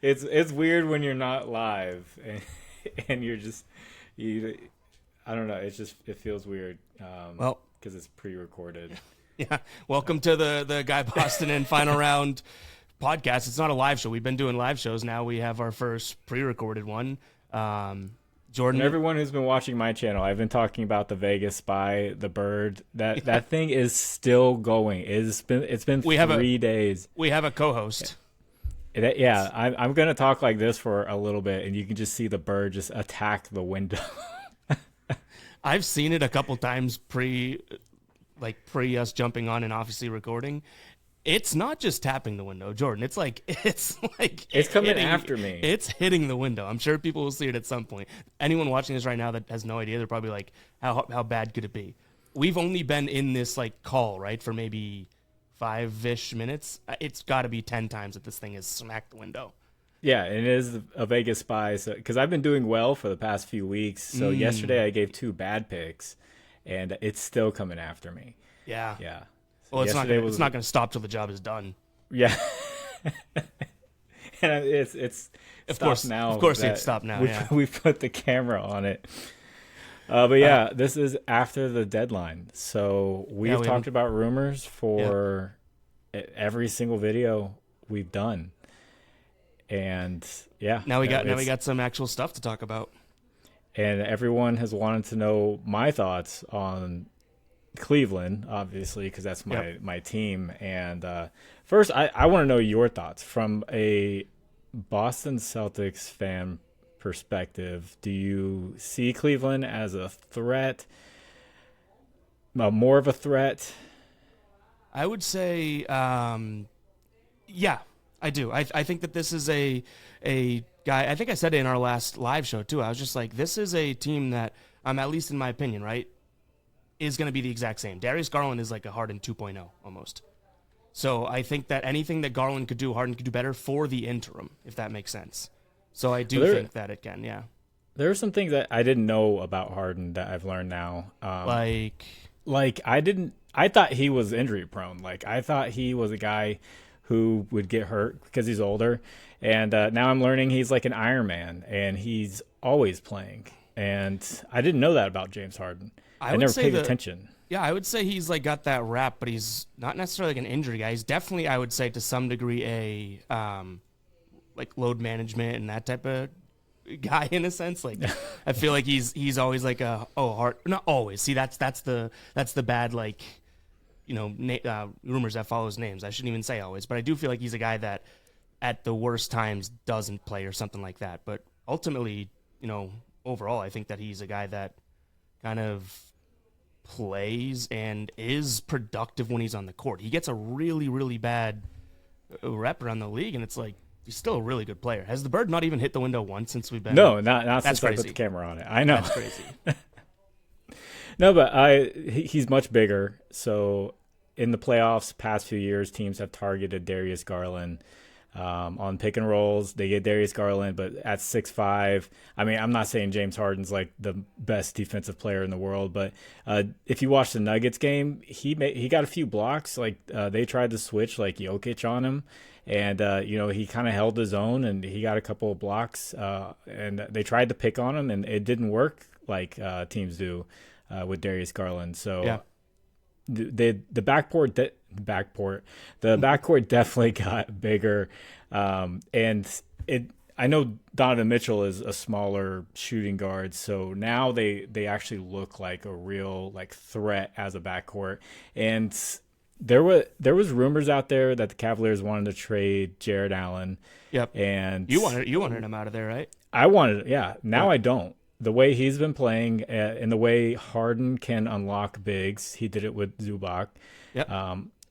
It's weird when you're not live and you're just you. I don't know. It feels weird Well, because it's pre-recorded. yeah. Welcome to the Guy Boston and Final Round podcast. It's not a live show. We've been doing live shows. Now we have our first pre-recorded one. Jordan, And everyone who's been watching my channel, I've been talking about the Vegas Spy, the bird. That thing is still going. It's been We 3 days. we have a co-host. Yeah, I'm gonna talk like this for a little bit, and you can just see the bird just attack the window. I've seen it a couple times pre us jumping on and obviously recording. It's not just tapping the window, Jordan. It's like It's coming after me. It's hitting the window. I'm sure people will see it at some point. Anyone watching this right now that has no idea, they're probably like, how bad could it be? We've only been in this like call, right, for maybe 5-ish minutes. It's got to be 10 times that this thing has smacked the window. Yeah, it is a Vegas Spy. So, because I've been doing well for the past few weeks. So yesterday I gave 2 bad picks, and it's still coming after me. Yeah. Yeah. Well, it's Yesterday not going to stop till the job is done. Yeah. And it's Of stopped course, now. of course, it's stopped now. Yeah. We put the camera on it. But yeah, this is after the deadline. So we've talked about rumors for every single video we've done. And yeah, Now we got some actual stuff to talk about. And everyone has wanted to know my thoughts on Cleveland, obviously, because that's my team. And first, I want to know your thoughts from a Boston Celtics fan perspective. Do you see Cleveland as a threat, more of a threat? I would say, yeah, I do. I think that this is a guy. I think I said it in our last live show too. I was just like, this is a team that, at least in my opinion, right, is going to be the exact same. Darius Garland is like a Harden 2.0 almost. So I think that anything that Garland could do, Harden could do better for the interim, if that makes sense. So I do think that it can, yeah. There are some things that I didn't know about Harden that I've learned now. Like I thought he was injury prone. Like I thought he was a guy who would get hurt because he's older. And now I'm learning he's like an Iron Man and he's always playing. And I didn't know that about James Harden. I never paid attention. Yeah, I would say he's like got that rap, but he's not necessarily like an injury guy. He's definitely, I would say, to some degree, a like load management and that type of guy in a sense. Like I feel like he's always like not always. See, that's the bad like rumors that follows names. I shouldn't even say always, but I do feel like he's a guy that at the worst times doesn't play or something like that. But ultimately, overall, I think that he's a guy that kind of plays and is productive when he's on the court. He gets a really, really bad rep around the league, and it's like he's still a really good player. Has the bird not even hit the window once since we've been? No, not since crazy. I put the camera on it. I know. That's crazy. No, but he's much bigger. So in the playoffs, past few years, teams have targeted Darius Garland on pick and rolls. They get Darius Garland, but at 6'5", I mean, I'm not saying James Harden's like the best defensive player in the world, but if you watch the Nuggets game, he got a few blocks. Like they tried to switch like Jokic on him, and he kind of held his own, and he got a couple of blocks. And they tried to pick on him, and it didn't work like teams do with Darius Garland. So. Yeah. The backcourt definitely got bigger, and I know Donovan Mitchell is a smaller shooting guard, so now they actually look like a real like threat as a backcourt. And there was rumors out there that the Cavaliers wanted to trade Jared Allen. Yep. And you wanted him out of there, right? I wanted, yeah. Now I don't. The way he's been playing and the way Harden can unlock bigs, he did it with Zubac. Yep.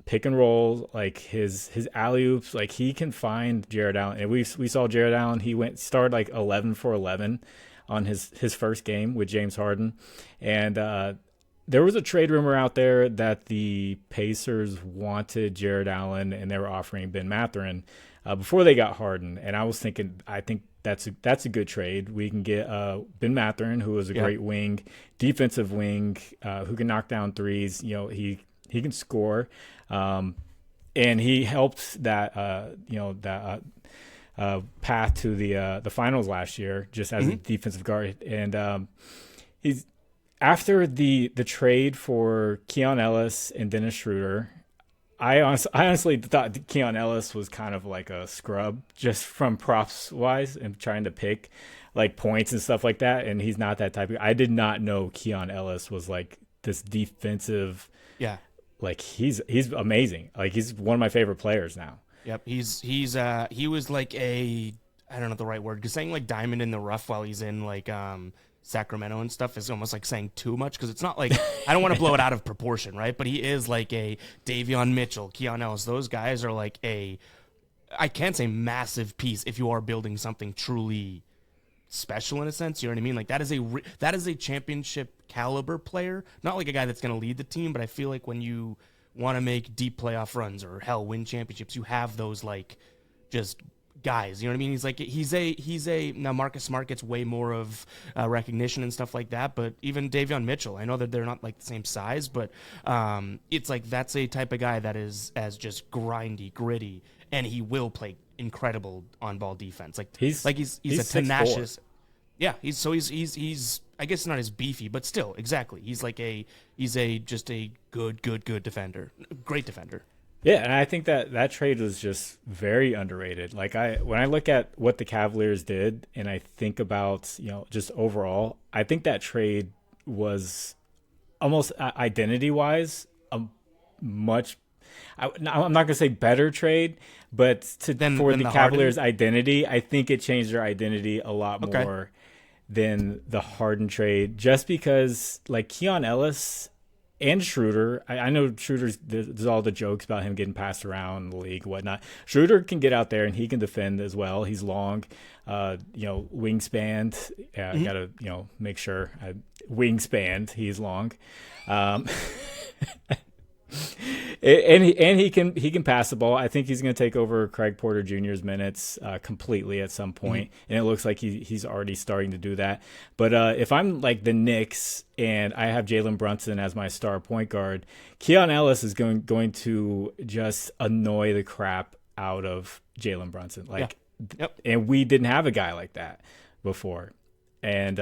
Pick and roll, like his alley-oops, like he can find Jared Allen. And we saw Jared Allen, he started like 11 for 11 on his first game with James Harden. And there was a trade rumor out there that the Pacers wanted Jared Allen and they were offering Ben Mathurin before they got Harden. And I was thinking, I think that's a good trade. We can get Ben Mathurin, who is a great wing, defensive wing, who can knock down threes. He can score, and he helped that path to the finals last year, just as a defensive guard. And he's after the trade for Keon Ellis and Dennis Schroeder. I honestly thought Keon Ellis was kind of like a scrub, just from props wise and trying to pick like points and stuff like that. And he's not that type of. I did not know Keon Ellis was like this defensive. Yeah. Like he's amazing. Like he's one of my favorite players now. Yep. He was like I don't know the right word, because saying like diamond in the rough while he's in like Sacramento and stuff is almost like saying too much, because it's not like I don't want to blow it out of proportion, right? But he is like a Davion Mitchell, Keon Ellis. Those guys are like I can't say massive piece if you are building something truly special in a sense. You know what I mean? Like that is a championship caliber player, not like a guy that's going to lead the team. But I feel like when you want to make deep playoff runs or hell win championships, you have those like just guys. You know what I mean? He's a now Marcus Smart gets way more of recognition and stuff like that, but even Davion Mitchell, I know that they're not like the same size, but it's like that's a type of guy that is as just grindy, gritty, and he will play incredible on ball defense. He's a tenacious. 6'4". Yeah, he's I guess not as beefy, but still exactly. He's just a good defender, great defender. Yeah, and I think that trade was just very underrated. Like when I look at what the Cavaliers did, and I think about just overall, I think that trade was almost identity wise a much. I'm not gonna say better trade, but for the Cavaliers' identity, I think it changed their identity a lot more than the Harden trade. Just because like Keon Ellis and Schroeder, I know there's all the jokes about him getting passed around in the league and whatnot. Schroeder can get out there and he can defend as well. He's long, wingspan. Gotta make sure wingspan. He's long. And he can pass the ball. I think he's going to take over Craig Porter Jr.'s minutes completely at some point, and it looks like he's already starting to do that. But if I'm like the Knicks and I have Jalen Brunson as my star point guard, Keon Ellis is going to just annoy the crap out of Jalen Brunson. And we didn't have a guy like that before, and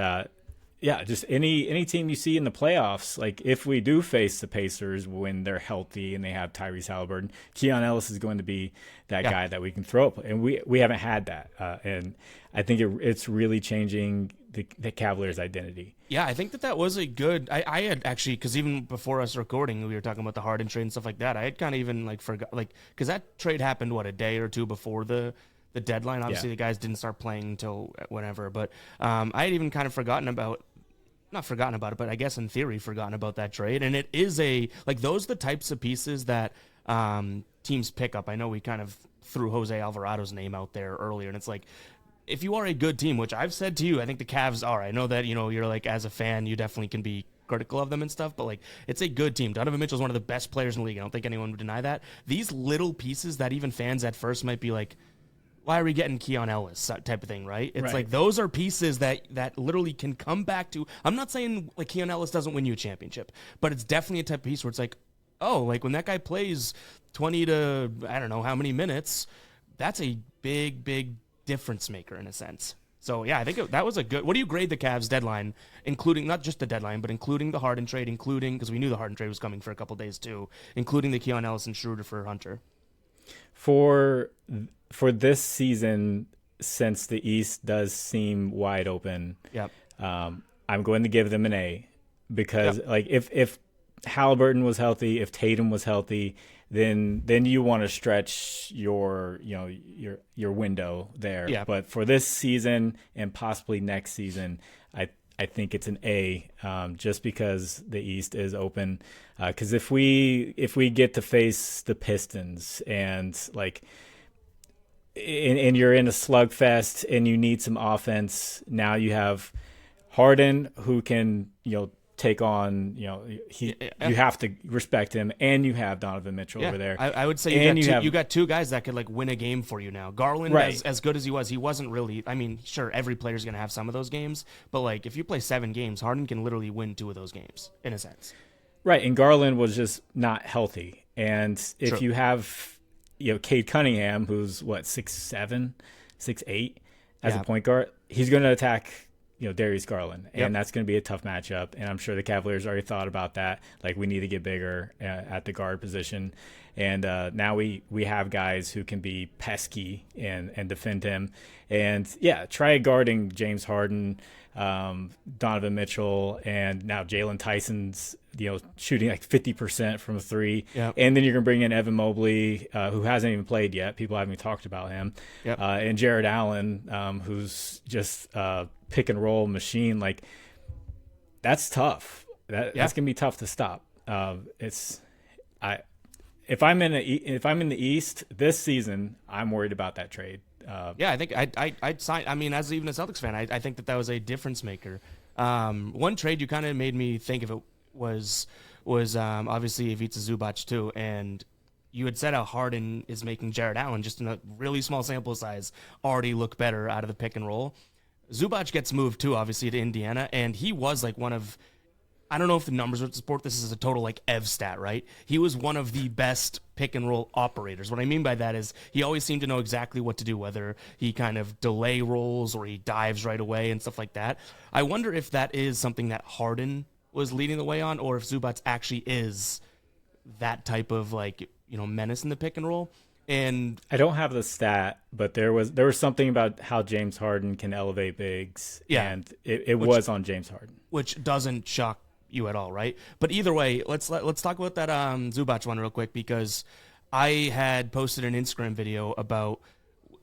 just any team you see in the playoffs, like if we do face the Pacers when they're healthy and they have Tyrese Halliburton, Keon Ellis is going to be that guy that we can throw up. And we haven't had that. And I think it's really changing the Cavaliers' identity. Yeah, I think that was a good – I had actually – because even before us recording, we were talking about the Harden trade and stuff like that. I had kind of even like forgot – like because that trade happened, a day or two before the deadline. Obviously, the guys didn't start playing until whenever. But I had even kind of forgotten about – not forgotten about it, but I guess in theory forgotten about that trade. And it is those are the types of pieces that teams pick up. I know we kind of threw Jose Alvarado's name out there earlier, and it's like, if you are a good team, which I've said to you, I think the Cavs are. I know that, you're like, as a fan, you definitely can be critical of them and stuff, but like, it's a good team. Donovan Mitchell is one of the best players in the league. I don't think anyone would deny that. These little pieces that even fans at first might be like, why are we getting Keon Ellis type of thing, right? It's like those are pieces that literally can come back to. I'm not saying like Keon Ellis doesn't win you a championship, but it's definitely a type of piece where it's like, oh, like when that guy plays 20 to I don't know how many minutes, that's a big difference maker in a sense. So yeah, I think that was a good. What do you grade the Cavs deadline, including not just the deadline, but including the Harden trade, including because we knew the Harden trade was coming for a couple days too, including the Keon Ellis and Schroeder for Hunter. For this season, since the East does seem wide open, I'm going to give them an A because like if Halliburton was healthy, if Tatum was healthy, then you want to stretch your window there. Yeah. But for this season and possibly next season, I think it's an A, just because the East is open. Because if we get to face the Pistons and like. And you're in a slugfest and you need some offense. Now you have Harden who can, take on, you have to respect him, and you have Donovan Mitchell over there. I would say you got two guys that could like win a game for you now. Garland, as good as he wasn't really, I mean, sure, every player's going to have some of those games, but like if you play 7 games, Harden can literally win 2 of those games in a sense. Right. And Garland was just not healthy. And if you have, Cade Cunningham, who's 6'7", 6'8" as a point guard, he's going to attack Darius Garland, and that's going to be a tough matchup. And I'm sure the Cavaliers already thought about that. Like, we need to get bigger at the guard position. And now we have guys who can be pesky and defend him. And try guarding James Harden, Donovan Mitchell, and now Jalen Tyson's shooting like 50% from three. And then you're gonna bring in Evan Mobley, who hasn't even played yet. People haven't even talked about him. And Jared Allen, who's just pick and roll machine. Like, that's tough. That's gonna be tough to stop. If I'm in the East this season, I'm worried about that trade. I think I'd sign. I mean, as even a Celtics fan, I think that was a difference maker. One trade you kind of made me think of it was obviously Ivica Zubac too, and you had said how Harden is making Jared Allen, just in a really small sample size, already look better out of the pick and roll. Zubac gets moved too, obviously, to Indiana, and he was like one of, I don't know if the numbers would support this as a total like Ev stat, right? He was one of the best pick and roll operators. What I mean by that is he always seemed to know exactly what to do, whether he kind of delay rolls or he dives right away and stuff like that. I wonder if that is something that Harden was leading the way on, or if Zubac actually is that type of like, menace in the pick and roll. And I don't have the stat, but there was something about how James Harden can elevate bigs, and it was on James Harden, which doesn't shock you at all, right? But either way, let's talk about that Zubac one real quick, because I had posted an Instagram video about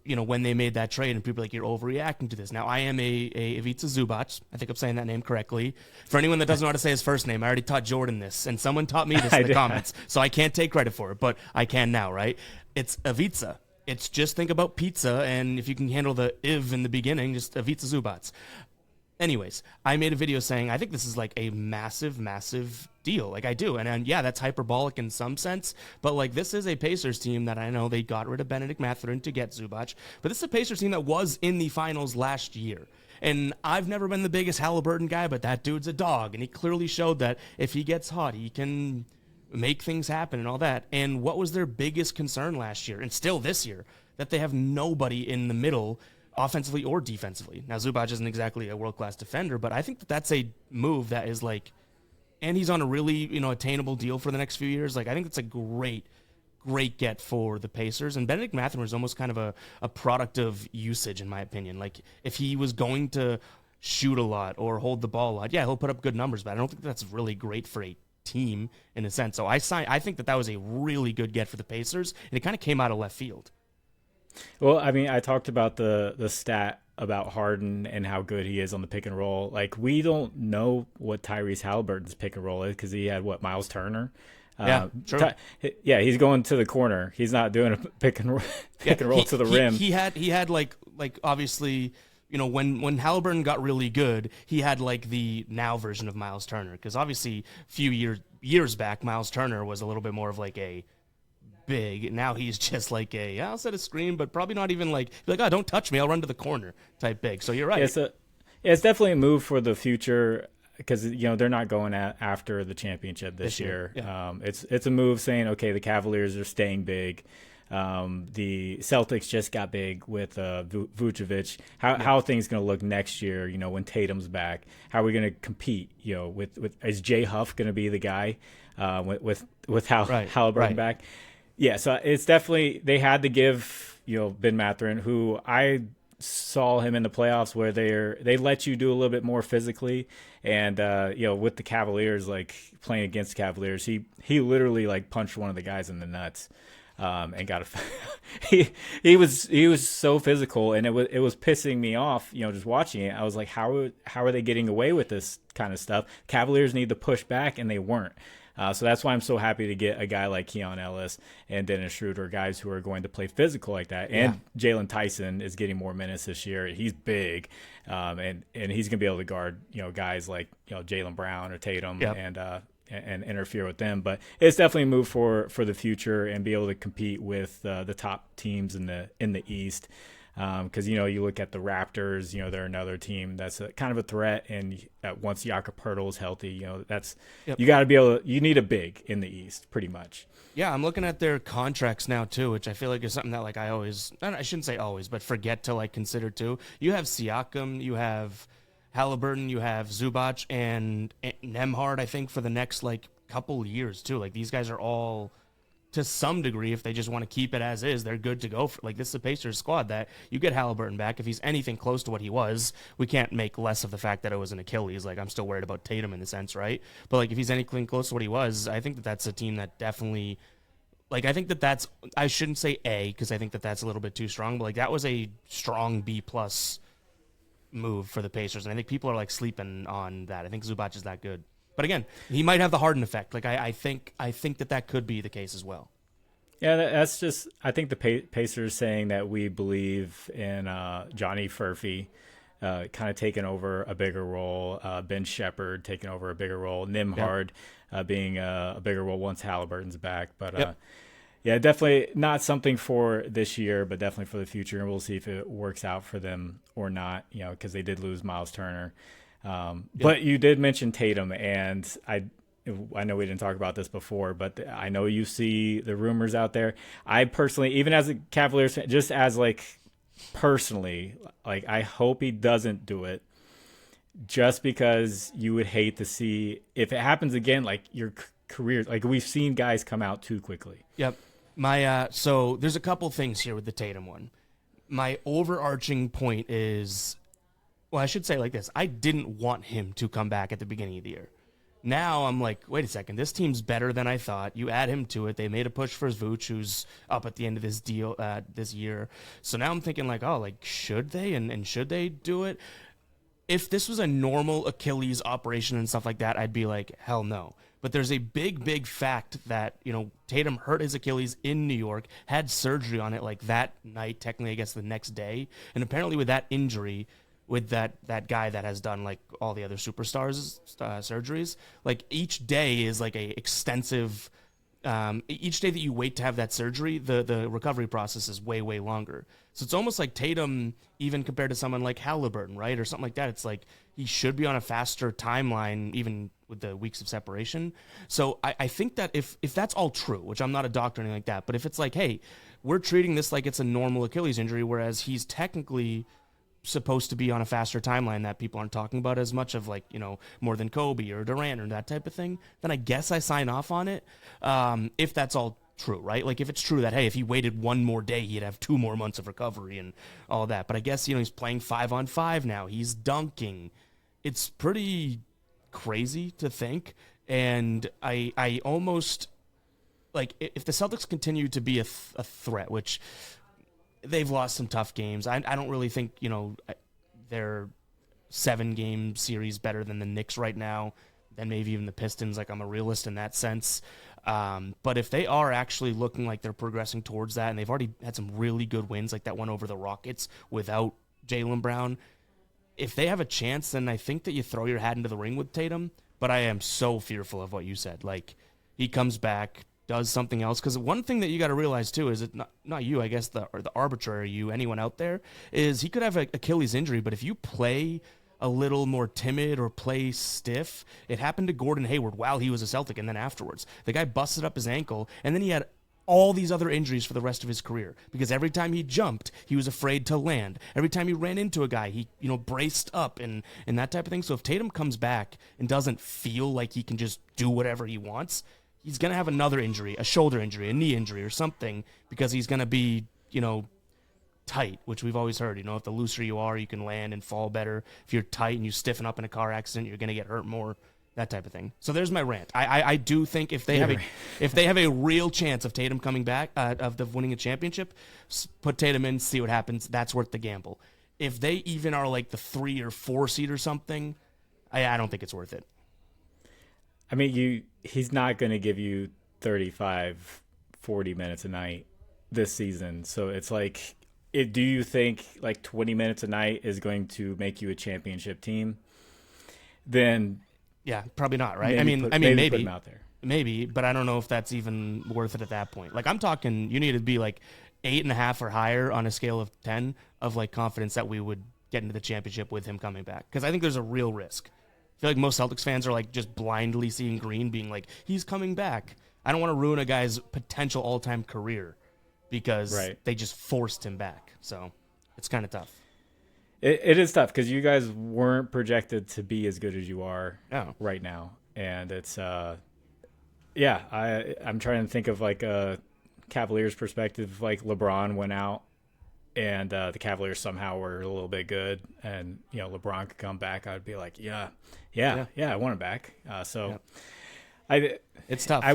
when they made that trade, and people were like, you're overreacting to this. Now, I am a Ivica Zubac. I think I'm saying that name correctly. For anyone that doesn't know how to say his first name, I already taught Jordan this, and someone taught me this in the comments, so I can't take credit for it, but I can now, right? It's Ivica. It's just think about pizza, and if you can handle the iv in the beginning, just Ivica Zubac. Anyways, I made a video saying I think this is like a massive, massive deal. Like, I do. And that's hyperbolic in some sense. But, like, this is a Pacers team that I know they got rid of Benedict Mathurin to get Zubac. But this is a Pacers team that was in the finals last year. And I've never been the biggest Halliburton guy, but that dude's a dog. And he clearly showed that if he gets hot, he can make things happen and all that. And what was their biggest concern last year, and still this year, that they have nobody in the middle offensively or defensively. Now, Zubac isn't exactly a world-class defender, but I think that's a move that is like, and he's on a really, attainable deal for the next few years. Like, I think it's a great get for the Pacers. And Benedict Mathurin is almost kind of a product of usage, in my opinion. Like, if he was going to shoot a lot or hold the ball a lot, he'll put up good numbers, but I don't think that's really great for a team in a sense. So I think that was a really good get for the Pacers, and it kind of came out of left field. Well, I mean, I talked about the stat about Harden and how good he is on the pick and roll. Like, we don't know what Tyrese Halliburton's pick and roll is because he had Miles Turner. True. He's going to the corner. He's not doing a pick and roll to the rim. He had like obviously, when Halliburton got really good, he had like the now version of Miles Turner, because obviously a few years back, Miles Turner was a little bit more of like a big. Now he's just like I'll set a screen, but probably not even like oh, don't touch me, I'll run to the corner type big. So you're right. It's definitely a move for the future, because they're not going after the championship this year. Yeah. It's a move saying, okay, the Cavaliers are staying big. The Celtics just got big with Vucevic. How are things going to look next year? When Tatum's back, how are we going to compete? With is Jay Huff going to be the guy with Halliburton back? Yeah, so it's definitely, they had to give Ben Mathurin, who I saw him in the playoffs where they let you do a little bit more physically, and with the Cavaliers, like playing against the Cavaliers, he literally like punched one of the guys in the nuts, and got he was so physical, and it was pissing me off, just watching it. I was like, how are they getting away with this kind of stuff? Cavaliers need to push back, and they weren't. So that's why I'm so happy to get a guy like Keon Ellis and Dennis Schroeder, guys who are going to play physical like that. And Jalen Tyson is getting more minutes this year. He's big, and he's going to be able to guard guys like Jaylen Brown or Tatum and interfere with them. But it's definitely a move for the future and be able to compete with the top teams in the East. Because, you look at the Raptors, they're another team that's kind of a threat. And once Jakob Poeltl is healthy, that's you got to be able to, you need a big in the East pretty much. Yeah, I'm looking at their contracts now too, which I feel like is something that like I shouldn't say always, but forget to like consider too. You have Siakam, you have Halliburton, you have Zubac and Nembhard, I think, for the next like couple years too. Like these guys are all, to some degree, if they just want to keep it as is, they're good to go. Like this is a Pacers squad that you get Halliburton back. If he's anything close to what he was, we can't make less of the fact that it was an Achilles. Like I'm still worried about Tatum in the sense, right? But like if he's anything close to what he was, I think that that's a team that definitely, like I think that that's, I shouldn't say A because I think that that's a little bit too strong, but like that was a strong B plus move for the Pacers, and I think people are like sleeping on that. I think Zubac is that good, but again, he might have the Harden effect. Like I think that could be the case as well. Yeah, that's just, I think the Pacers saying that we believe in Johnny Furphy kind of taking over a bigger role, Ben Shepherd taking over a bigger role, Nembhard being a bigger role once Halliburton's back, but. Yeah, definitely not something for this year, but definitely for the future. And we'll see if it works out for them or not, because they did lose Miles Turner. But you did mention Tatum, and I know we didn't talk about this before, but I know you see the rumors out there. I personally, even as a Cavaliers fan, just as like personally, like I hope he doesn't do it, just because you would hate to see if it happens again, like your career, like we've seen guys come out too quickly. Yep. So there's a couple things here with the Tatum one. My overarching point is, well, I should say it like this. I didn't want him to come back at the beginning of the year. Now I'm like, wait a second, this team's better than I thought. You add him to it. They made a push for Vooch, who's up at the end of this deal this year. So now I'm thinking like, oh, like, should they? And should they do it? If this was a normal Achilles operation and stuff like that, I'd be like, hell no. But there's a big fact that, Tatum hurt his Achilles in New York, had surgery on it like that night, technically, I guess the next day. And apparently with that injury, with that guy that has done like all the other superstars surgeries, like each day is like a extensive, each day that you wait to have that surgery, the recovery process is way longer. So it's almost like Tatum, even compared to someone like Halliburton, right, or something like that, it's like he should be on a faster timeline, even with the weeks of separation. So I think that if that's all true, which I'm not a doctor or anything like that, but if it's like, hey, we're treating this like it's a normal Achilles injury, whereas he's technically supposed to be on a faster timeline that people aren't talking about as much of, like, more than Kobe or Durant or that type of thing, then I guess I sign off on it. If that's all true, right? Like if it's true that, hey, if he waited one more day, he'd have 2 more months of recovery and all that. But I guess, he's playing 5-on-5 now. He's dunking. It's pretty crazy to think. And I almost, like, if the Celtics continue to be a threat, which they've lost some tough games. I don't really think, they're 7-game series better than the Knicks right now, than maybe even the Pistons. Like, I'm a realist in that sense. But if they are actually looking like they're progressing towards that, and they've already had some really good wins, like that one over the Rockets without Jaylen Brown, if they have a chance, then I think that you throw your hat into the ring with Tatum. But I am so fearful of what you said. Like, he comes back, does something else. Because one thing that you got to realize, too, is it not you, I guess, or the arbitrary you, anyone out there, is he could have an Achilles injury, but if you play a little more timid or play stiff, it happened to Gordon Hayward while he was a Celtic, and then afterwards. The guy busted up his ankle, and then he had all these other injuries for the rest of his career, because every time he jumped, he was afraid to land. Every time he ran into a guy, he braced up and that type of thing. So if Tatum comes back and doesn't feel like he can just do whatever he wants, he's going to have another injury, a shoulder injury, a knee injury or something, because he's going to be, tight, which we've always heard. If the looser you are, you can land and fall better. If you're tight and you stiffen up in a car accident, you're going to get hurt more, that type of thing. So there's my rant. I do think if they have a real chance of Tatum coming back, of winning a championship, put Tatum in, see what happens. That's worth the gamble. If they even are like the 3 or 4 seed or something, I don't think it's worth it. I mean, he's not going to give you 35, 40 minutes a night this season. So it's like, do you think like 20 minutes a night is going to make you a championship team? Then yeah, probably not, right? Maybe put him out there. Maybe, but I don't know if that's even worth it at that point. Like, I'm talking, you need to be like 8.5 or higher on a scale of 10 of like confidence that we would get into the championship with him coming back. Because I think there's a real risk. I feel like most Celtics fans are like just blindly seeing green, being like, he's coming back. I don't want to ruin a guy's potential all-time career because they just forced him back. So it's kind of tough. It is tough because you guys weren't projected to be as good as you are right now. And it's, I'm trying to think of like a Cavaliers perspective. Like LeBron went out and the Cavaliers somehow were a little bit good. And, LeBron could come back. I'd be like, yeah, I want him back. It's tough. I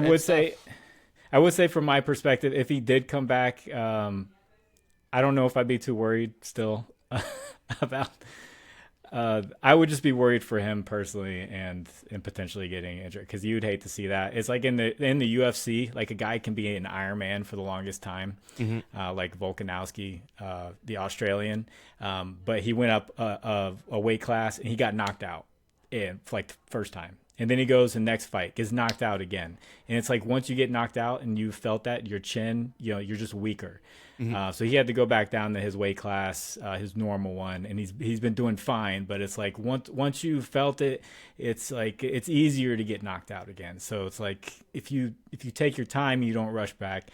would say from my perspective, if he did come back, I don't know if I'd be too worried still about. I would just be worried for him personally and potentially getting injured because you would hate to see that. It's like in the UFC, like a guy can be an Iron Man for the longest time, like Volkanovski, the Australian, but he went up a weight class and he got knocked out for like the first time. And then he goes to the next fight, gets knocked out again. And it's like once you get knocked out and you felt that, your chin, you're just weaker. So he had to go back down to his weight class, his normal one, and he's been doing fine. But it's like once you felt it, it's like it's easier to get knocked out again. So it's like if you take your time, you don't rush back.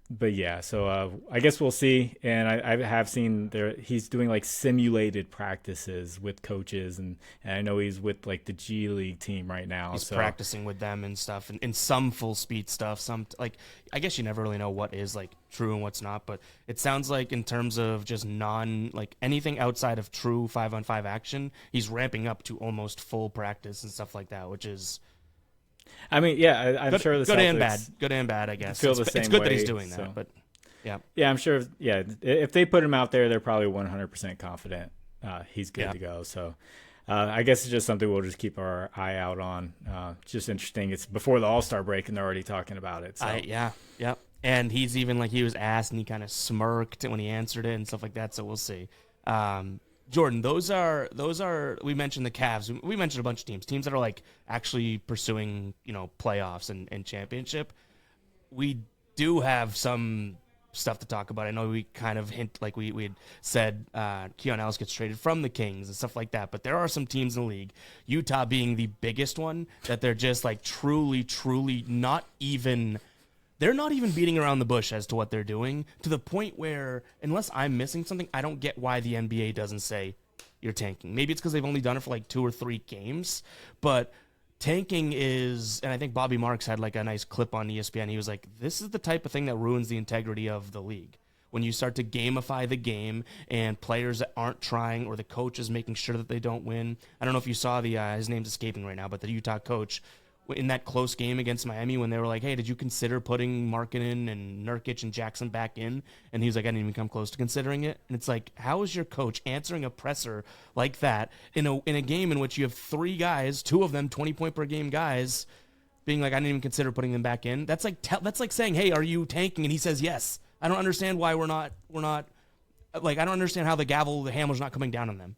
But yeah, so I guess we'll see. And I have seen he's doing like simulated practices with coaches, and I know he's with like the G League team right now. He's practicing with them and stuff, and some full speed stuff. Some like I guess you never really know what is like true and what's not. But it sounds like in terms of just like anything outside of true 5-on-5 action, he's ramping up to almost full practice and stuff like that, which is. I mean, yeah, I'm sure the Celtics good and bad, I guess. Feel the same it's good way, that he's doing that, but yeah. Yeah, I'm sure. Yeah, if they put him out there, they're probably 100% confident he's good to go. So I guess it's just something we'll just keep our eye out on. Just interesting. It's before the All-Star break, and they're already talking about it. So. Yeah. And he's even like he was asked, and he kind of smirked when he answered it and stuff like that. So we'll see. Jordan, those are we mentioned the Cavs. We mentioned a bunch of teams that are like actually pursuing, playoffs and championship. We do have some stuff to talk about. I know we kind of hint like we had said Keon Ellis gets traded from the Kings and stuff like that, but there are some teams in the league, Utah being the biggest one, that they're just like truly they're not even beating around the bush as to what they're doing, to the point where, unless I'm missing something, I don't get why the NBA doesn't say you're tanking. Maybe it's because they've only done it for like 2 or 3 games, but tanking is, and I think Bobby Marks had like a nice clip on ESPN. He was like, this is the type of thing that ruins the integrity of the league. When you start to gamify the game and players that aren't trying, or the coach is making sure that they don't win. I don't know if you saw his name's escaping right now, but the Utah coach, in that close game against Miami, when they were like, hey, did you consider putting Markkanen and Nurkic and Jackson back in? And he was like, I didn't even come close to considering it. And it's like, how is your coach answering a presser like that in a game in which you have 3 guys, 2 of them 20-point-per-game guys, being like, I didn't even consider putting them back in? That's like saying, hey, are you tanking? And he says yes. I don't understand why we're not like, I don't understand how the hammer's not coming down on them.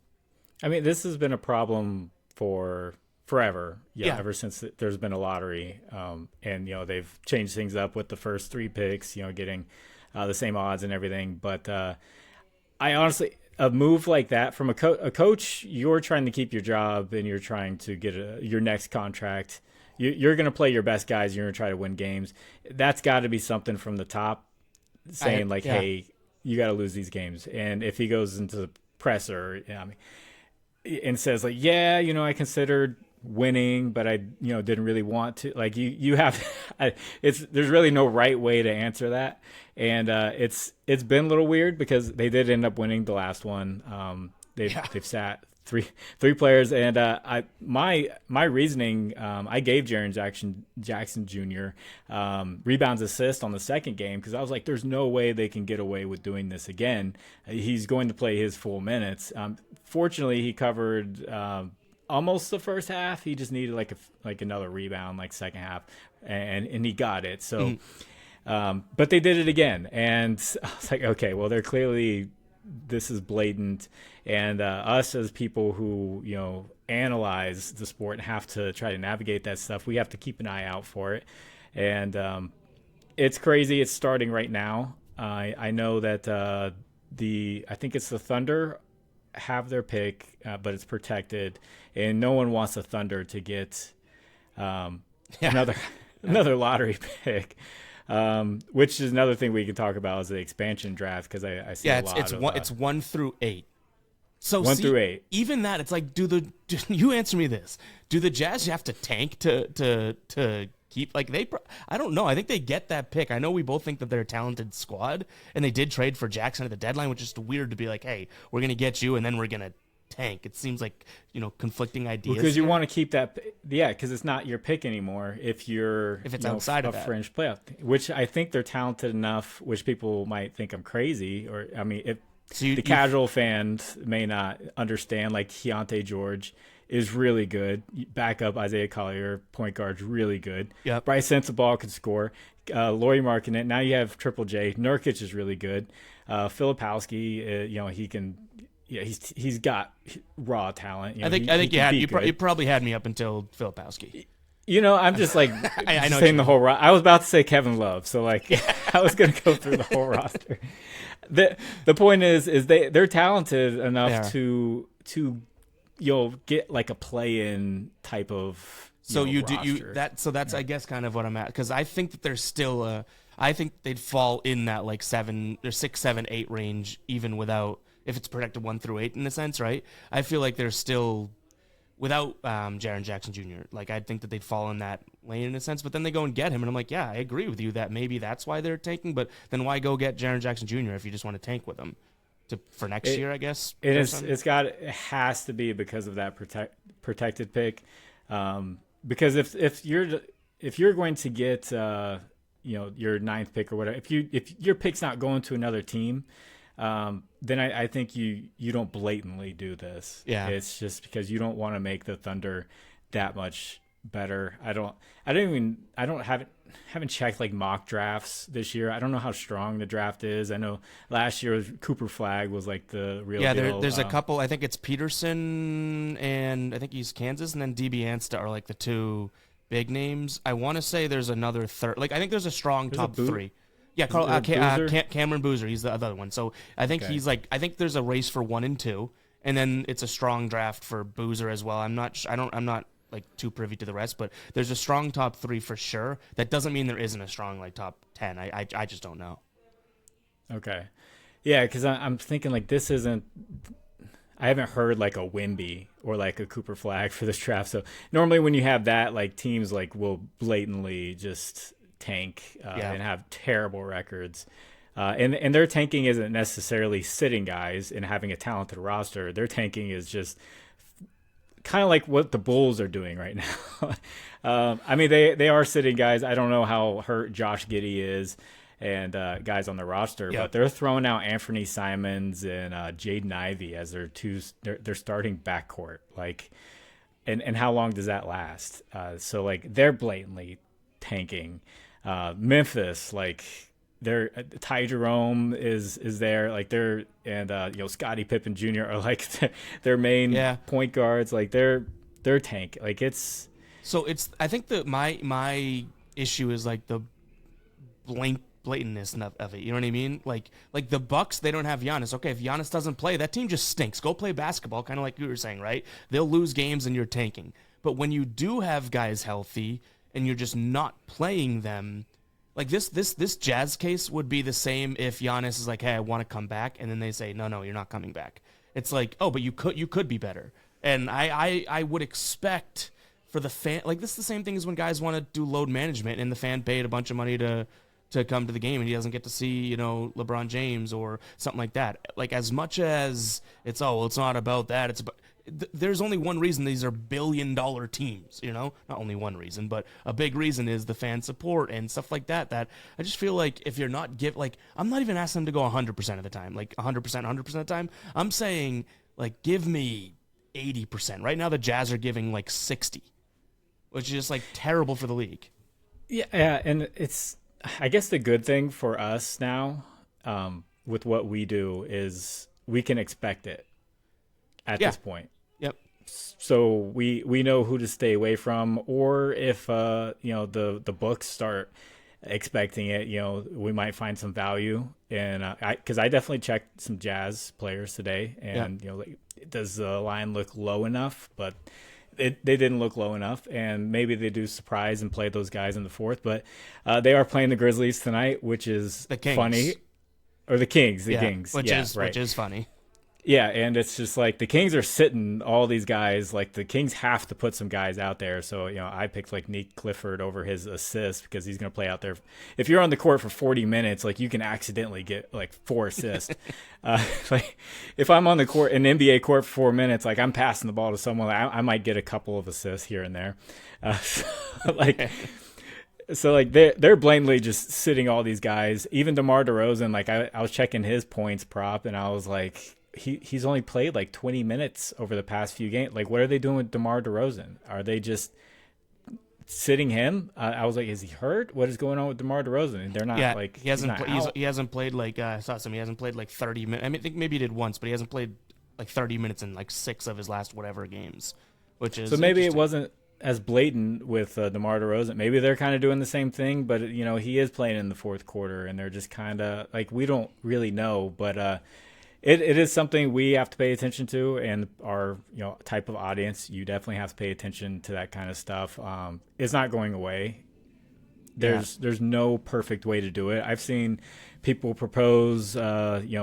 I mean, this has been a problem for forever, ever since there's been a lottery, and they've changed things up with the first 3 picks, getting the same odds and everything. But I honestly, a move like that from a coach, you're trying to keep your job and you're trying to get your next contract. You're going to play your best guys. You're going to try to win games. That's got to be something from the top, saying hey, you got to lose these games. And if he goes into the presser, and says like, I considered winning, but I didn't really want to, like, you have there's really no right way to answer that, and it's been a little weird because they did end up winning the last one. They've sat three players, and my reasoning, I gave Jaren Jackson Jr. Rebounds, assist on the second game because I was like, there's no way they can get away with doing this again. He's going to play his full minutes. Fortunately, he covered almost the first half. He just needed like another rebound, like second half, and he got it. So, but they did it again, and I was like, okay, well, they're clearly, this is blatant, and us as people who analyze the sport and have to try to navigate that stuff, we have to keep an eye out for it. And It's crazy. It's starting right now. I know that I think it's the Thunder have their pick, but it's protected, and no one wants the Thunder to get another another lottery pick. Which is another thing we can talk about is the expansion draft, because I see a lot of it's 1 through 8. So 1 through 8. Even that, it's like, you answer me this? Do the Jazz have to tank to keep, like, I don't know. I think they get that pick. I know we both think that they're a talented squad, and they did trade for Jackson at the deadline, which is just weird to be like, hey, we're gonna get you, and then we're gonna tank. It seems like, conflicting ideas. Because you want to keep that, because it's not your pick anymore if it's outside of a that fringe playoff, which I think they're talented enough, which people might think I'm crazy, or I mean, if the casual fans may not understand, like Keontae George is really good. Backup Isaiah Collier, point guard's really good. Yep. Bryce Sensabaugh can score. Lauri Markkanen. Now you have Triple J. Nurkic is really good. Filipowski, he can. Yeah, he's got raw talent. I think you probably had me up until Filipowski. I'm just like I know saying the whole. I was about to say Kevin Love, so like I was going to go through the whole roster. The point is they're talented enough to get like a play-in type of. So roster. That's I guess kind of what I'm at, because I think that there's still I think they'd fall in that like 6, 7, 8 range even without. If it's protected 1 through 8 in a sense, right? I feel like they're still without Jaren Jackson Jr. Like, I think that they'd fall in that lane in a sense, but then they go and get him, and I'm like, yeah, I agree with you that maybe that's why they're tanking, but then why go get Jaren Jackson Jr. if you just want to tank with him for next year? I guess it has to be because of that protected pick, because if you're going to get your 9th pick or whatever, if your pick's not going to another team. Then I think you don't blatantly do this. Yeah. It's just because you don't want to make the Thunder that much better. Haven't checked like mock drafts this year. I don't know how strong the draft is. I know last year Cooper Flagg was like the real deal. Yeah, there's a couple. I think it's Peterson and I think he's Kansas, and then DB Ansta are like the 2 big names. I want to say there's another third. Like, I think there's a strong top 3. Yeah, Cameron Boozer, he's the other one. So I think he's like, I think there's a race for 1 and 2, and then it's a strong draft for Boozer as well. I'm not like too privy to the rest, but there's a strong top 3 for sure. That doesn't mean there isn't a strong like top 10. I just don't know. Okay, yeah, because I'm thinking like this isn't. I haven't heard like a Wemby or like a Cooper Flagg for this draft. So normally when you have that, like teams like will blatantly just tank and have terrible records, and their tanking isn't necessarily sitting guys and having a talented roster. Their tanking is just kind of like what the Bulls are doing right now. I mean, they are sitting guys. I don't know how hurt Josh Giddey is and guys on the roster, but they're throwing out Anthony Simons and Jaden Ivey as their starting backcourt. Like, and how long does that last? So like they're blatantly tanking. Memphis, like they're Ty Jerome is there, like they're and Scottie Pippen Jr. are like their main point guards, like they're tank. Like it's I think that my issue is like the blatantness of it. You know what I mean? Like the Bucks, they don't have Giannis. Okay, if Giannis doesn't play, that team just stinks. Go play basketball, kind of like you were saying, right? They'll lose games and you're tanking. But when you do have guys healthy and you're just not playing them, like this Jazz case would be the same if Giannis is like, hey, I want to come back, and then they say, no, you're not coming back. It's like, oh, but you could be better. And I would expect for the fan, like this is the same thing as when guys want to do load management and the fan paid a bunch of money to come to the game and he doesn't get to see, LeBron James or something like that. Like, as much as it's not about that, it's about, there's only one reason these are billion-dollar teams, not only one reason, but a big reason is the fan support and stuff like that I just feel like if you're not I'm not even asking them to go 100% of the time, like 100% of the time. I'm saying, like, give me 80%. Right now the Jazz are giving like 60, which is just like terrible for the league. Yeah, and it's, I guess the good thing for us now with what we do is we can expect it at this point. Yep. So we know who to stay away from, or if the books start expecting it. We might find some value, and because I definitely checked some Jazz players today, and does the line look low enough? But they didn't look low enough, and maybe they do surprise and play those guys in the fourth. But they are playing the Grizzlies tonight, which is funny, or the Kings, Kings, which is funny. Yeah, and it's just like the Kings are sitting all these guys. Like the Kings have to put some guys out there. So, I picked like Nick Clifford over his assist because he's going to play out there. If you're on the court for 40 minutes, like you can accidentally get like 4 assists. Like if I'm on the court, an NBA court for 4 minutes, like I'm passing the ball to someone, I might get a couple of assists here and there. So they're blatantly just sitting all these guys. Even DeMar DeRozan, like I was checking his points prop, and I was like, he's only played like 20 minutes over the past few games. Like, what are they doing with DeMar DeRozan? Are they just sitting him? I was like, is he hurt? What is going on with DeMar DeRozan? And they're not he hasn't played like I saw some. He hasn't played like 30 minutes. I think maybe he did once, but he hasn't played like 30 minutes in like 6 of his last whatever games, which is so maybe it wasn't as blatant with DeMar DeRozan. Maybe they're kind of doing the same thing, but he is playing in the fourth quarter, and they're just kind of like, we don't really know, but it is something we have to pay attention to, and our type of audience, you definitely have to pay attention to that kind of stuff. It's not going away. There's no perfect way to do it. I've seen people propose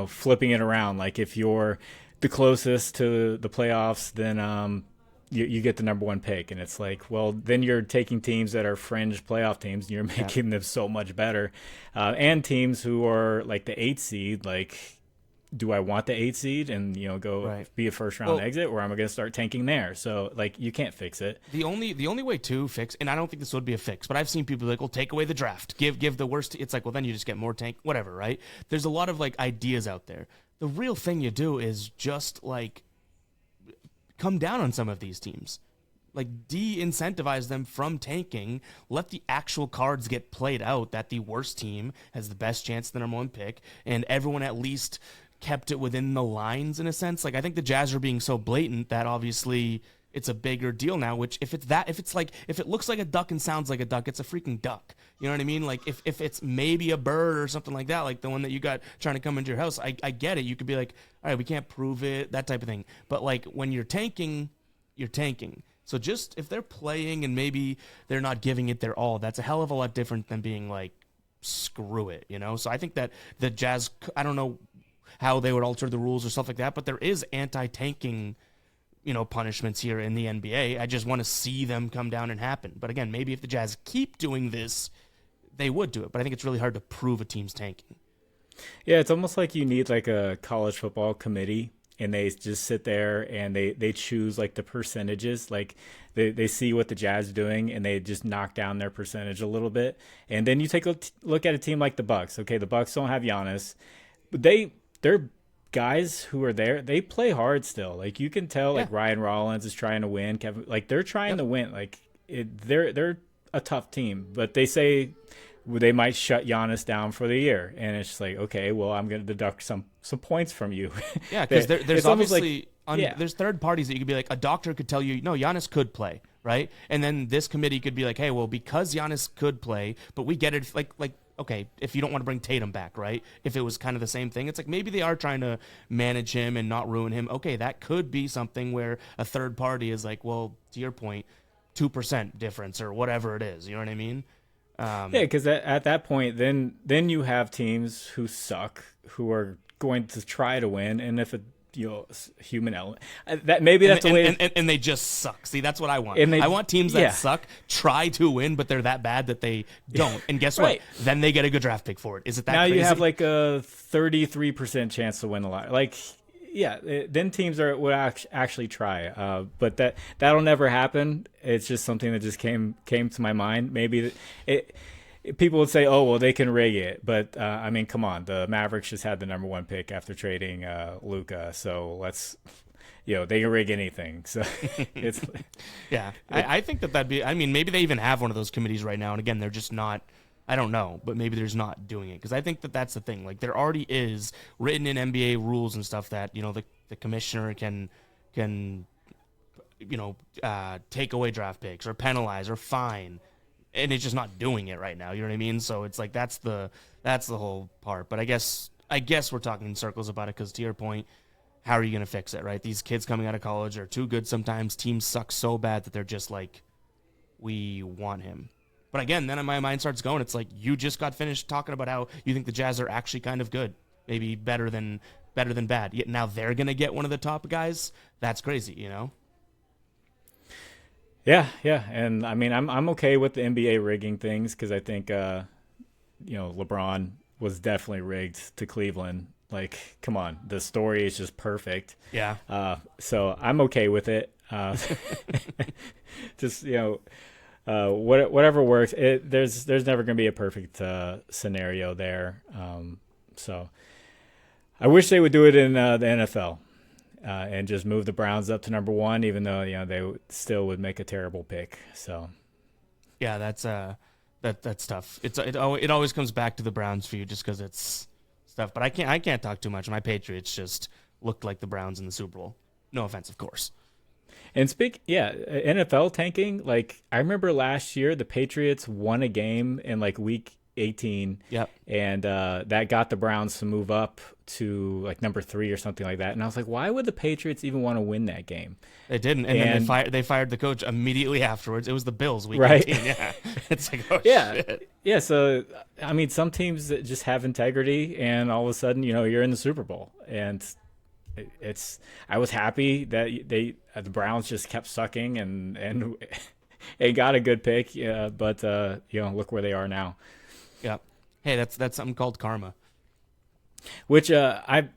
flipping it around, like if you're the closest to the playoffs, then you get the number 1 pick, and it's like, well, then you're taking teams that are fringe playoff teams and you're making them so much better, and teams who are like the 8th seed, like, do I want the 8th seed and go be a first round exit, or am I going to start tanking there? So like, you can't fix it. The only way to fix, and I don't think this would be a fix, but I've seen people like, well, take away the draft, give the worst. It's like, well, then you just get more tank, whatever, right? There's a lot of like ideas out there. The real thing you do is just like come down on some of these teams. Like, de-incentivize them from tanking. Let the actual cards get played out that the worst team has the best chance at the number 1 pick, and everyone at least kept it within the lines in a sense. Like, I think the Jazz are being so blatant that obviously it's a bigger deal now, which if it looks like a duck and sounds like a duck, it's a freaking duck. You know what I mean? Like, if it's maybe a bird or something like that, like the one that you got trying to come into your house, I get it. You could be like, all right, we can't prove it, that type of thing. But like, when you're tanking, you're tanking. So just if they're playing and maybe they're not giving it their all, that's a hell of a lot different than being like, screw it, So I think that the Jazz, I don't know how they would alter the rules or stuff like that, but there is anti-tanking, punishments here in the NBA. I just want to see them come down and happen. But again, maybe if the Jazz keep doing this, they would do it. But I think it's really hard to prove a team's tanking. Yeah, it's almost like you need like a college football committee, and they just sit there and they choose like the percentages. Like they see what the Jazz are doing, and they just knock down their percentage a little bit. And then you take a look at a team like the Bucks. Okay, the Bucks don't have Giannis, but they're guys who are there. They play hard still. Like, you can tell, like Ryan Rollins is trying to win. Kevin, like, they're trying to win. Like, they're a tough team, but they say they might shut Giannis down for the year, and it's just like, okay, well, I'm going to deduct some points from you. Yeah, because there's obviously there's third parties that you could be like, a doctor could tell you, no, Giannis could play, right? And then this committee could be like, hey, well, because Giannis could play, but we get it, like. Okay, if you don't want to bring Tatum back, right? If it was kind of the same thing, it's like maybe they are trying to manage him and not ruin him. Okay, that could be something where a third party is like, well, to your point, 2% difference or whatever it is. You know what I mean? Yeah, because at that point, then you have teams who suck, who are going to try to win, and if human element that maybe that's the way, and they just suck. See, that's what I want. I want teams that suck, try to win, but they're that bad that they don't. And guess what? Then they get a good draft pick for it. Is it that now crazy? You have like a 33% chance to win a lot. Like, then teams will actually try. But that'll never happen. It's just something that just came to my mind. Maybe people would say, oh, well, they can rig it. But, I mean, come on. The Mavericks just had the number 1 pick after trading Luka. So let's, they can rig anything. So it's. Yeah. I think that'd be, I mean, maybe they even have one of those committees right now. And again, they're just not, I don't know, but maybe they're just not doing it. Because I think that's the thing. Like, there already is written in NBA rules and stuff that, the commissioner can take away draft picks or penalize or fine and it's just not doing it right now. You know what I mean? So it's like that's the whole part. But I guess we're talking in circles about it because to your point, how are you going to fix it, right? These kids coming out of college are too good sometimes. Teams suck so bad that they're just like, we want him. But again, then my mind starts going. It's like you just got finished talking about how you think the Jazz are actually kind of good, maybe better than bad. Yet now they're going to get one of the top guys. That's crazy, you know? Yeah, and I mean, I'm okay with the NBA rigging things because I think LeBron was definitely rigged to Cleveland. Like, come on, the story is just perfect. Yeah. So I'm okay with it. Just whatever works. There's never going to be a perfect scenario there. So I wish they would do it in the NFL and just move the Browns up to number 1, even though they still would make a terrible pick. So yeah, that's tough. It always comes back to the Browns for you just because it's stuff. But I can't talk too much. My Patriots just looked like the Browns in the Super Bowl. No offense, of course. And NFL tanking. Like I remember last year, the Patriots won a game in like week 18. Yep. And that got the Browns to move up to like number 3 or something like that. And I was like, why would the Patriots even want to win that game? They didn't. And then they fired the coach immediately afterwards. It was the Bills week right? 18. Yeah. It's like, oh, shit. Yeah. So, I mean, some teams that just have integrity and all of a sudden, you're in the Super Bowl. And I was happy that the Browns just kept sucking and it got a good pick. Yeah, but look where they are now. Yeah. Hey, that's something called karma. Which I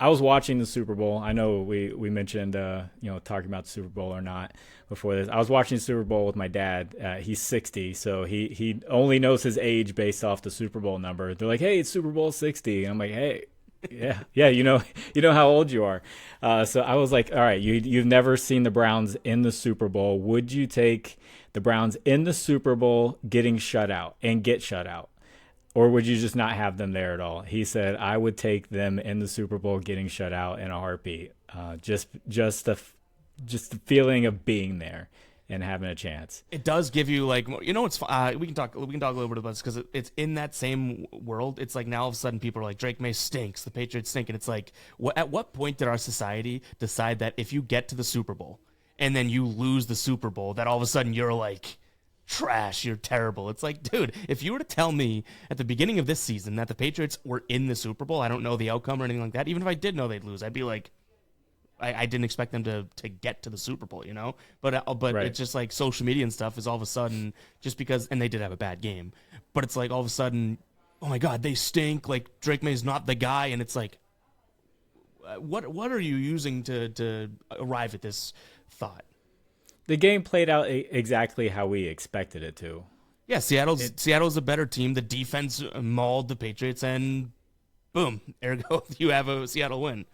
was watching the Super Bowl. I know we mentioned talking about the Super Bowl or not before this. I was watching the Super Bowl with my dad. He's 60, so he only knows his age based off the Super Bowl number. They're like, "Hey, it's Super Bowl 60." And I'm like, "Hey, yeah, you know how old you are." So I was like, "All right, you've never seen the Browns in the Super Bowl. Would you take the Browns in the Super Bowl getting shut out and get shut out? Or would you just not have them there at all?" He said, "I would take them in the Super Bowl getting shut out in a heartbeat. Just the feeling of being there and having a chance." It does give you like, it's we can talk a little bit about this because it's in that same world. It's like now all of a sudden people are like, Drake May stinks, the Patriots stink, and it's like, at what point did our society decide that if you get to the Super Bowl and then you lose the Super Bowl, that all of a sudden you're like trash, you're terrible? It's like, dude, if you were to tell me at the beginning of this season that the Patriots were in the Super Bowl, I don't know the outcome or anything like that, even if I did know they'd lose, I'd be like, I didn't expect them to get to the Super Bowl, but right. It's just like social media and stuff is all of a sudden just because, and they did have a bad game, but it's like all of a sudden, oh my God, they stink, like Drake May's not the guy, and it's like, what are you using to arrive at this thought? The game played out exactly how we expected it to. Yeah, Seattle's a better team. The defense mauled the Patriots, and boom, ergo, you have a Seattle win.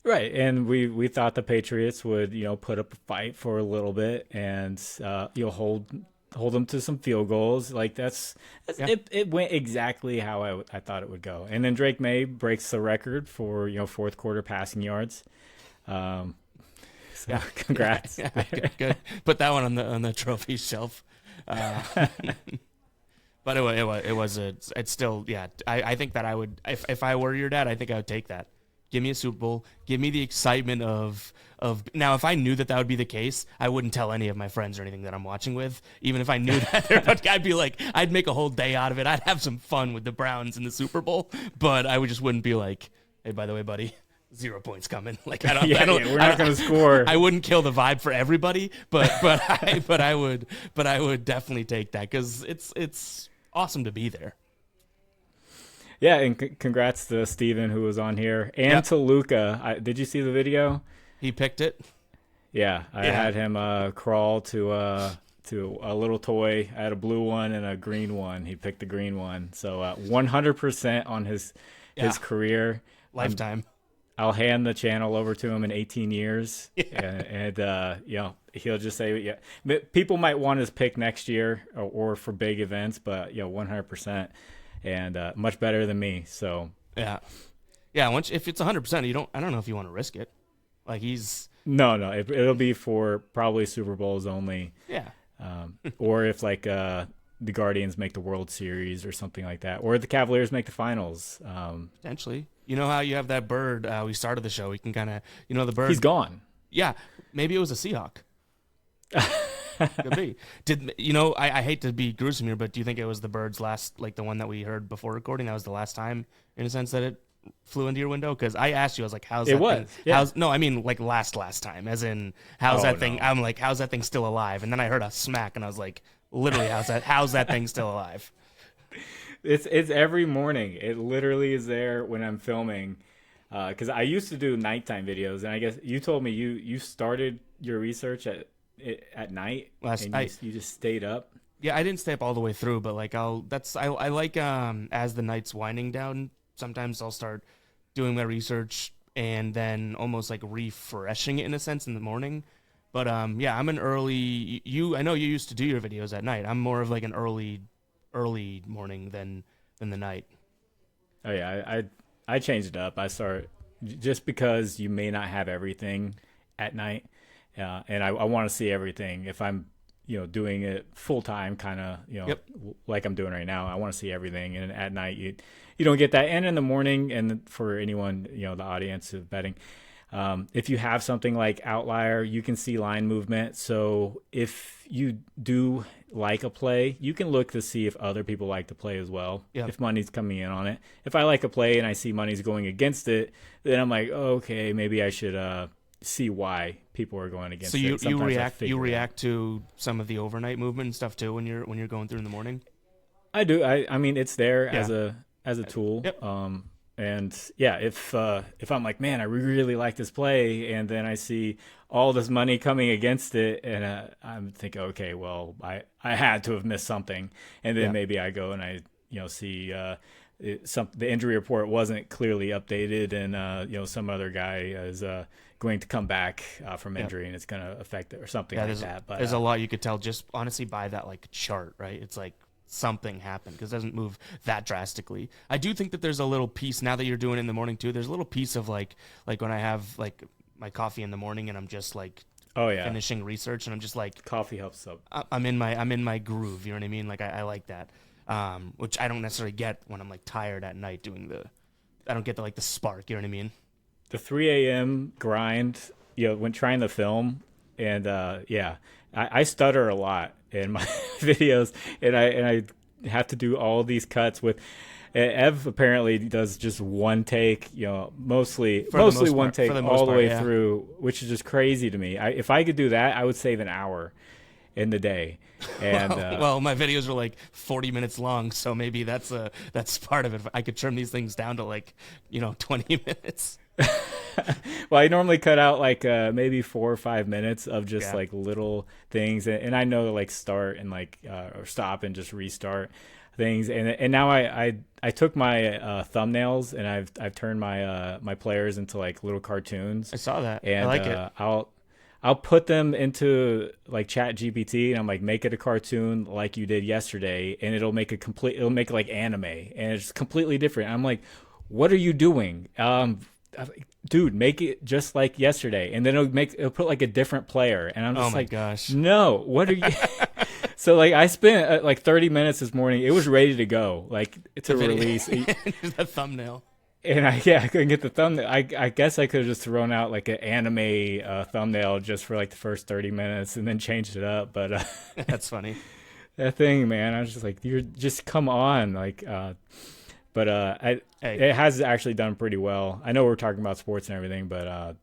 Right, and we thought the Patriots would put up a fight for a little bit and hold them to some field goals. Like it went exactly how I thought it would go. And then Drake May breaks the record for fourth quarter passing yards. So congrats. Yeah, good. Put that one on the trophy shelf. But it's still, yeah. I think that I would, if I were your dad, I think I would take that. Give me a Super Bowl. Give me the excitement of now. If I knew that would be the case, I wouldn't tell any of my friends or anything that I'm watching with. Even if I knew that, I'd be like, I'd make a whole day out of it. I'd have some fun with the Browns in the Super Bowl, but I just wouldn't be like, hey, by the way, buddy, 0 points coming. Like I don't. We're not going to score. I wouldn't kill the vibe for everybody, but I would definitely take that because it's awesome to be there. Yeah, and congrats to Steven who was on here, and to Luca. Did you see the video? He picked it. Yeah, I had him crawl to a little toy. I had a blue one and a green one. He picked the green one. So 100% on his career. Lifetime. I'll hand the channel over to him in 18 years, and he'll just say, people might want his pick next year or for big events, but 100%. And much better than me. So Once if it's 100%, I don't know if you want to risk it. Like he's no. It'll be for probably Super Bowls only. Yeah. Or if like the Guardians make the World Series or something like that, or the Cavaliers make the finals. Potentially. You know how you have that bird? We started the show. We can kind of, the bird. He's gone. Yeah, maybe it was a Seahawk. Could be. I hate to be gruesome here, but do you think it was the bird's last, like the one that we heard before recording? That was the last time, in a sense, that it flew into your window? Because I asked you, I was like, "How's that thing?" Yeah. No, I mean like last time, as in how's that thing? I'm like, "How's that thing still alive?" And then I heard a smack, and I was like, "Literally, how's that thing still alive?" It's every morning. It literally is there when I'm filming. Because I used to do nighttime videos, and I guess you told me you started your research at night, you just stayed up. Yeah, I didn't stay up all the way through, but like I like as the night's winding down, sometimes I'll start doing my research and then almost like refreshing it in a sense in the morning. But yeah, I'm an early. I know you used to do your videos at night. I'm more of like an early morning than the night. Oh yeah, I changed it up. I start just because you may not have everything at night. And I want to see everything. If I'm, doing it full time, kind of, like I'm doing right now, I want to see everything. And at night, you don't get that. And in the morning, and for anyone, the audience of betting, if you have something like Outlier, you can see line movement. So if you do like a play, you can look to see if other people like the play as well. Yep. If money's coming in on it. If I like a play and I see money's going against it, then I'm like, oh, okay, maybe I should see why people are going against it. So you react to some of the overnight movement and stuff too when you're going through in the morning? I do. I mean, it's there as a tool. Yep. And yeah, if I'm like, man, I really like this play, and then I see all this money coming against it, and I'm thinking, okay, well, I had to have missed something, and then maybe I go and I see the injury report wasn't clearly updated, and some other guy is going to come back from injury, and it's going to affect it or something like that. But there's a lot you could tell just honestly by that like chart, right? It's like something happened because it doesn't move that drastically. I do think that there's a little piece now that you're doing it in the morning too. There's a little piece of like when I have like my coffee in the morning and I'm just like finishing research and I'm just like coffee helps up. I'm in my groove. You know what I mean? Like I like that. Which I don't necessarily get when I'm like tired at night doing I don't get the spark, you know what I mean? The 3 a.m. grind, when trying to film, and I stutter a lot in my videos, and I have to do all these cuts with. Ev apparently does just one take, mostly one take all the way through, which is just crazy to me. If I could do that, I would save an hour in the day. And well, my videos are like 40 minutes long, so maybe that's part of it. I could trim these things down to 20 minutes. Well, I normally cut out like maybe 4 or 5 minutes of just like little things, and I know to like start and like or stop and just restart things. And now I took my thumbnails and I've turned my players into like little cartoons. I saw that. And I like it. I'll put them into like Chat GPT, and I'm like, make it a cartoon like you did yesterday, and it'll make like anime, and it's completely different. I'm like, what are you doing? Dude, make it just like yesterday, and then it'll put like a different player, and I'm just like, gosh, no, what are you? So like I spent like 30 minutes this morning. It was ready to go, like to release the thumbnail. And I couldn't get the thumbnail. I guess I could have just thrown out like an anime thumbnail just for like the first 30 minutes and then changed it up. But that's funny. That thing, man, I was just like, you're just come on, like. It has actually done pretty well. I know we're talking about sports and everything, but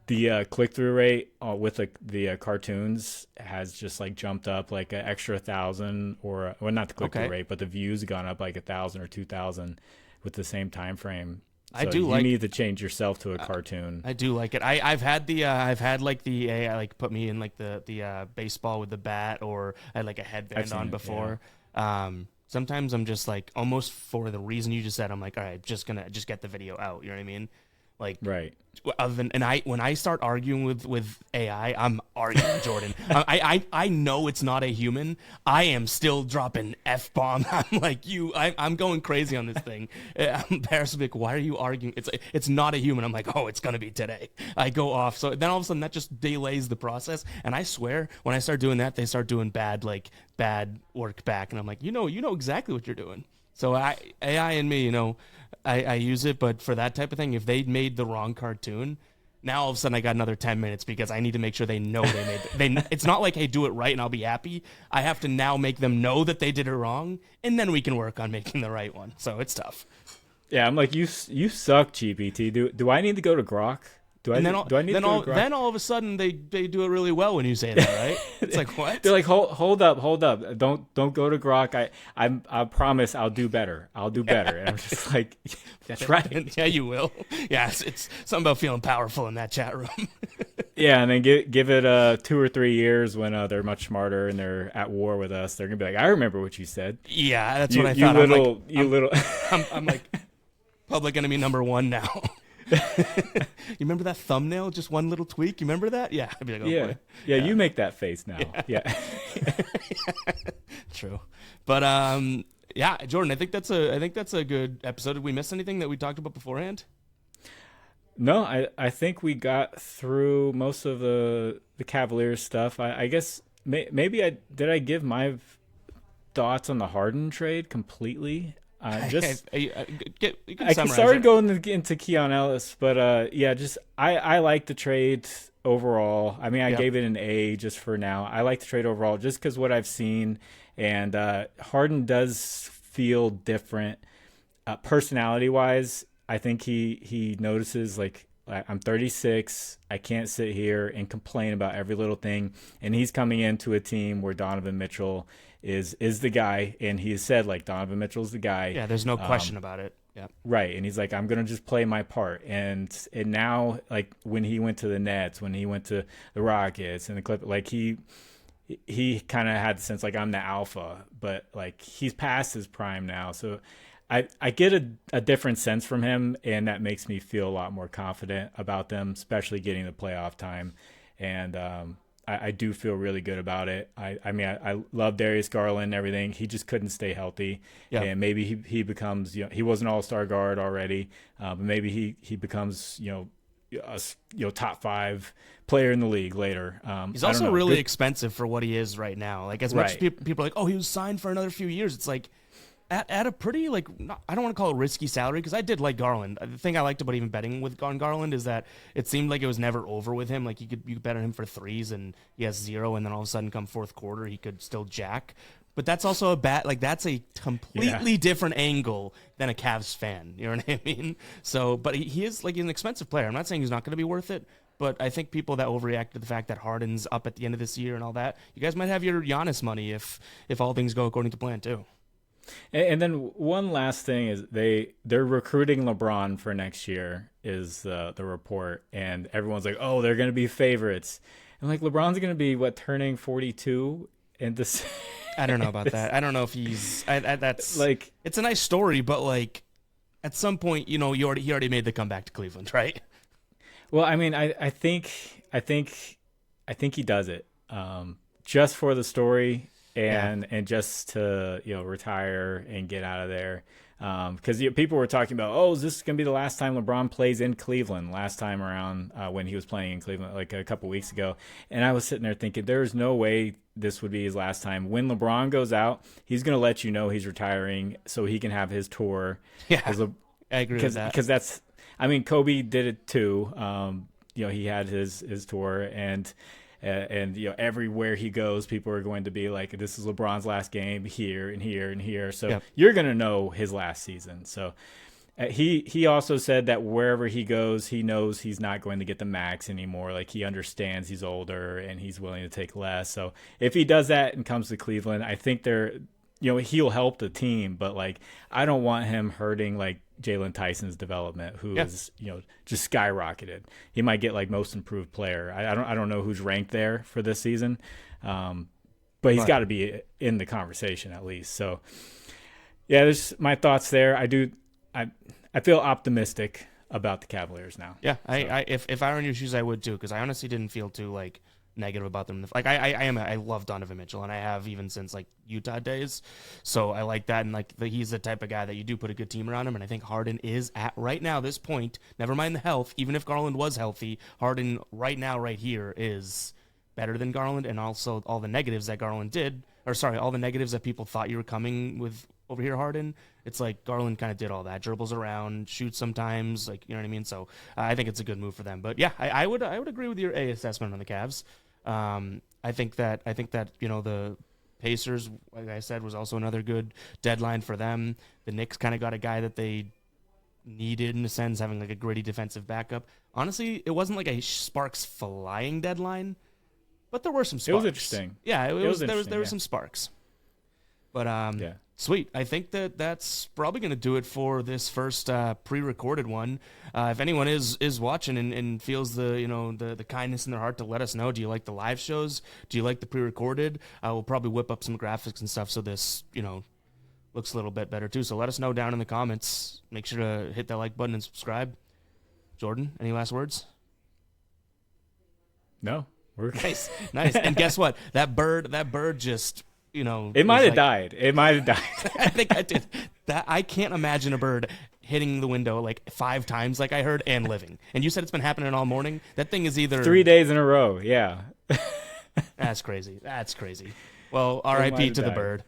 the click-through rate with the cartoons has just like jumped up like an extra 1,000, or well, not the click-through rate, but the views gone up like 1,000 or 2,000 with the same time frame. So you need to change yourself to a cartoon. I do like it. I've had the AI like put me in like the baseball with the bat, or I had like a headband on before. Yeah. Sometimes I'm just like, almost for the reason you just said, I'm like, all right, just get the video out. You know what I mean? Like, right. When I start arguing with AI, I'm arguing, Jordan. I know it's not a human. I am still dropping F-bomb. I'm like, I'm going crazy on this thing. Paris will be like, why are you arguing? It's not a human. I'm like, oh, it's going to be today. I go off. So then all of a sudden that just delays the process. And I swear, when I start doing that, they start doing bad work back. And I'm like, you know exactly what you're doing. So AI and me, I use it. But for that type of thing, if they made the wrong cartoon, now all of a sudden I got another 10 minutes because I need to make sure they know it's not like, hey, do it right and I'll be happy. I have to now make them know that they did it wrong, and then we can work on making the right one. So it's tough. Yeah, I'm like, you suck, GPT. Do I need to go to Grok? Do I need to go to Grok? Then all of a sudden they do it really well when you say that, right? It's like, what? They're like, hold up. Don't go to Grok. I promise I'll do better. And I'm just like, that's right. Yeah, you will. Yeah, it's something about feeling powerful in that chat room. Yeah, and then give it 2 or 3 years when they're much smarter and they're at war with us. They're gonna be like, I remember what you said. Yeah, that's what I thought. I'm like public enemy number 1 now. You remember that thumbnail? Just one little tweak. You remember that? Yeah. I'd be like, oh, yeah. Boy. Yeah, you make that face now. Yeah. True. But yeah, Jordan, I think that's a good episode. Did we miss anything that we talked about beforehand? No, I think we got through most of the Cavaliers stuff. I guess maybe I give my thoughts on the Harden trade completely. I started going into Keon Ellis, but I like the trade overall. I mean, I gave it an A just for now. I like the trade overall just because what I've seen, and Harden does feel different personality-wise. I think he notices, like, I'm 36. I can't sit here and complain about every little thing. And he's coming into a team where Donovan Mitchell is the guy, and he has said, like, Donovan Mitchell's the guy. Yeah, there's no question about it. Yeah, right. And he's like, I'm gonna just play my part. And now, like, when he went to the Nets, when he went to the Rockets and the Clippers, like, he kind of had the sense, like, I'm the alpha, but, like, he's past his prime now. So I get a different sense from him, and that makes me feel a lot more confident about them, especially getting the playoff time. And I do feel really good about it. I mean, I love Darius Garland and everything. He just couldn't stay healthy. Yeah. And maybe he becomes, he was an all-star guard already, but maybe he becomes, a top 5 player in the league later. He's also really expensive for what he is right now. Like, as much as people are like, oh, he was signed for another few years. It's like, at a pretty, like, I don't want to call it risky salary, because I did like Garland. The thing I liked about even betting with Garland is that it seemed like it was never over with him. Like, you could bet on him for threes and he has 0, and then all of a sudden come fourth quarter he could still jack. But that's also that's a completely different angle than a Cavs fan. You know what I mean? So, but he is, like, an expensive player. I'm not saying he's not going to be worth it, but I think people that overreact to the fact that Harden's up at the end of this year and all that, you guys might have your Giannis money if all things go according to plan too. And then one last thing is they're recruiting LeBron for next year is the report, and everyone's like, oh, they're going to be favorites. And, like, LeBron's going to be turning 42 in this. I don't know about that. I don't know if he's that's like, it's a nice story, but, like, at some point, he already made the comeback to Cleveland, right? Well, I mean, I think he does it just for the story. And just to retire and get out of there, because people were talking about, oh, is this going to be the last time LeBron plays in Cleveland? Last time around when he was playing in Cleveland, like a couple weeks ago, and I was sitting there thinking, there's no way this would be his last time. When LeBron goes out, he's going to let you know he's retiring so he can have his tour. Yeah, I agree with that, because that's, I mean, Kobe did it too. He had his tour, and everywhere he goes, people are going to be like, this is LeBron's last game here and here and here. So you're going to know his last season. So he also said that wherever he goes, he knows he's not going to get the max anymore. Like, he understands he's older and he's willing to take less. So if he does that and comes to Cleveland, I think he'll help the team, but, like, I don't want him hurting, like, Jalen Tyson's development, who is, just skyrocketed. He might get, like, most improved player. I don't know who's ranked there for this season, but he's got to be in the conversation at least. So, yeah, there's my thoughts there. I feel optimistic about the Cavaliers now. Yeah, so. If I were in your shoes, I would too, because I honestly didn't feel too, like, negative about them. Like I love Donovan Mitchell, and I have even since like Utah days. So I like that, and like he's the type of guy that you do put a good team around him. And I think Harden is at right now this point. Never mind the health. Even if Garland was healthy, Harden right now right here is better than Garland, and also all the negatives that Garland did, or sorry, all the negatives that people thought you were coming with over here, Harden. It's like Garland kind of did all that, dribbles around, shoots sometimes, like you know what I mean. So I think it's a good move for them. But yeah, I would agree with your A assessment on the Cavs. I think that the Pacers, like I said, was also another good deadline for them. The Knicks kind of got a guy that they needed in a sense, having like a gritty defensive backup. Honestly, it wasn't like a Sparks flying deadline, but there were some sparks. It was interesting. Yeah, there was some sparks. But yeah. Sweet. I think that's probably going to do it for this first pre-recorded one. If anyone is watching and feels the kindness in their heart to let us know, do you like the live shows? Do you like the pre-recorded? We'll probably whip up some graphics and stuff so this looks a little bit better too. So let us know down in the comments. Make sure to hit that like button and subscribe. Jordan, any last words? No, we're nice. And guess what? That bird just. It might have died. It might have died. I think I did. That I can't imagine a bird hitting the window like 5 times, like I heard, and living. And you said it's been happening all morning. That thing is either 3 days in a row. Yeah. That's crazy. Well, R.I.P. to the bird.